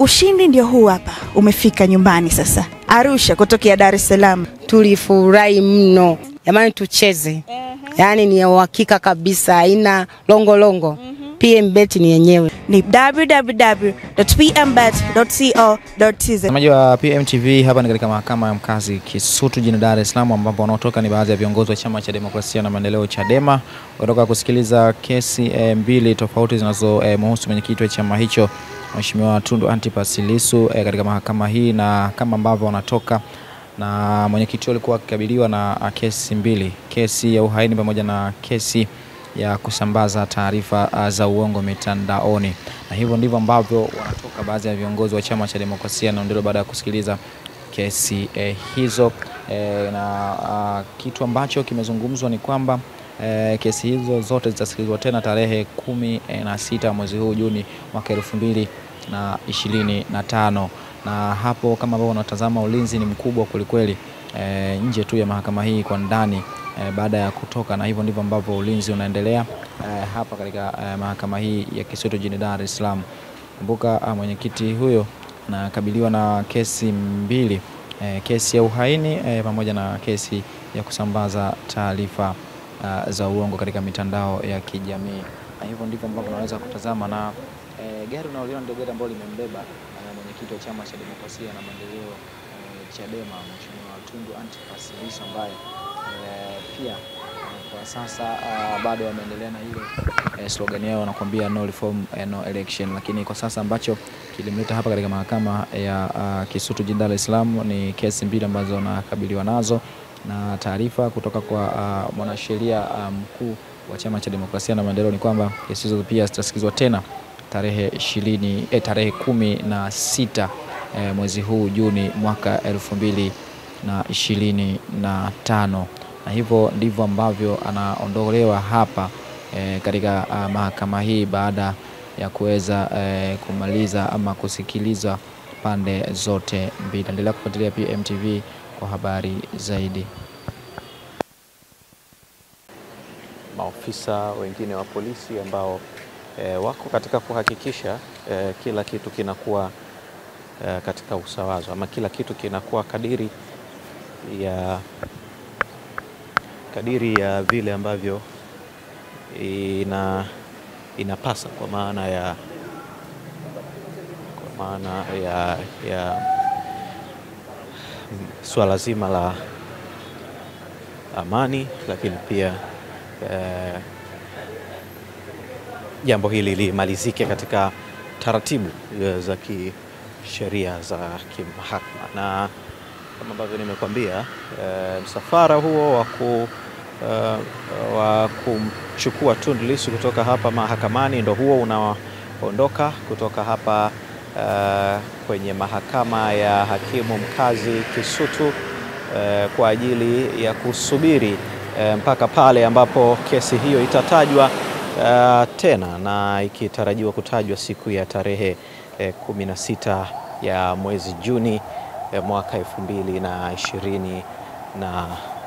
Ushindi ndio huu hapa, umefika nyumbani sasa. Arusha kutokea Dar es Salaam. Tulifurahi mno. Jamani tucheze. Yaani ni uhakika kabisa, haina longo. PMBet ni yenyewe. Ni www.pmbet.co.tz. Mtazamaji wa PMTV, hapa ni katika mahakama ya mkazi Kisutu jijini Dar es Salaam, ambapo wanaotoka ni baadhi ya viongozi wa Chama cha Demokrasia na Maendeleo Chadema, kutoka kusikiliza kesi mbili tofauti zinazomhusu mwenyekiti wa chama hicho Mheshimiwa Tundu Antipas Lissu katika mahakama hii, na kama ambavyo wanatoka na mwenyekiti alikuwa akikabiliwa na kesi mbili, kesi ya uhaini pamoja na kesi ya kusambaza taarifa za uongo mitandaoni. Na hivyo ndivyo ambavyo wanatoka baadhi ya viongozi wa Chama cha Demokrasia na Maendeleo baada ya kusikiliza kesi hizo. Na kitu ambacho kimezungumzwa ni kwamba kesi hizo zote zitasikilizwa tena tarehe 16 mwezi huu Juni mwaka 2025. Na hapo kama ambavyo unatazama, ulinzi ni mkubwa kwelikweli nje tu ya mahakama hii kwa ndani baada ya kutoka, na hivyo ndivyo ambavyo ulinzi unaendelea hapa katika mahakama hii ya Kisutu jijini Dar es Salaam. Kumbuka mwenyekiti huyo anakabiliwa na kesi mbili, kesi ya uhaini pamoja na kesi ya kusambaza taarifa za uongo katika mitandao ya kijamii. Na hivyo ndivyo ambavyo unaweza kutazama, na gari unaoliona ndio gari ambalo limembeba mwenyekiti wa Chama cha Demokrasia na Maendeleo Chadema Mheshimiwa Tundu Antipas Lissu, ambaye pia kwa sasa bado wameendelea na ile slogan yao, wanakuambia no reform no election. Lakini kwa sasa ambacho kilimleta hapa katika mahakama ya Kisutu jijini Dar es Salaam ni kesi mbili ambazo wanakabiliwa nazo, na taarifa kutoka kwa mwanasheria mkuu wa Chama cha Demokrasia na Maendeleo ni kwamba kesi hizo pia zitasikizwa tena tarehe 16 mwezi huu Juni mwaka 2025. Na hivyo ndivyo ambavyo anaondolewa hapa katika mahakama hii baada ya kuweza kumaliza ama kusikiliza pande zote mbili. Endelea kufuatilia PMTV kwa habari zaidi. Maofisa wengine wa polisi ambao wako katika kuhakikisha kila kitu kinakuwa katika usawazo, ama kila kitu kinakuwa kadiri ya vile ambavyo inapasa, kwa maana ya swala zima la amani, lakini pia jambo hili limalizike katika taratibu za kisheria za kimahakama. Na kama ambavyo nimekuambia, msafara huo wa kumchukua Tundu Lissu kutoka hapa mahakamani ndio huo unaondoka kutoka hapa kwenye mahakama ya hakimu mkazi Kisutu kwa ajili ya kusubiri mpaka pale ambapo kesi hiyo itatajwa tena, na ikitarajiwa kutajwa siku ya tarehe 16 ya mwezi Juni mwaka 2025.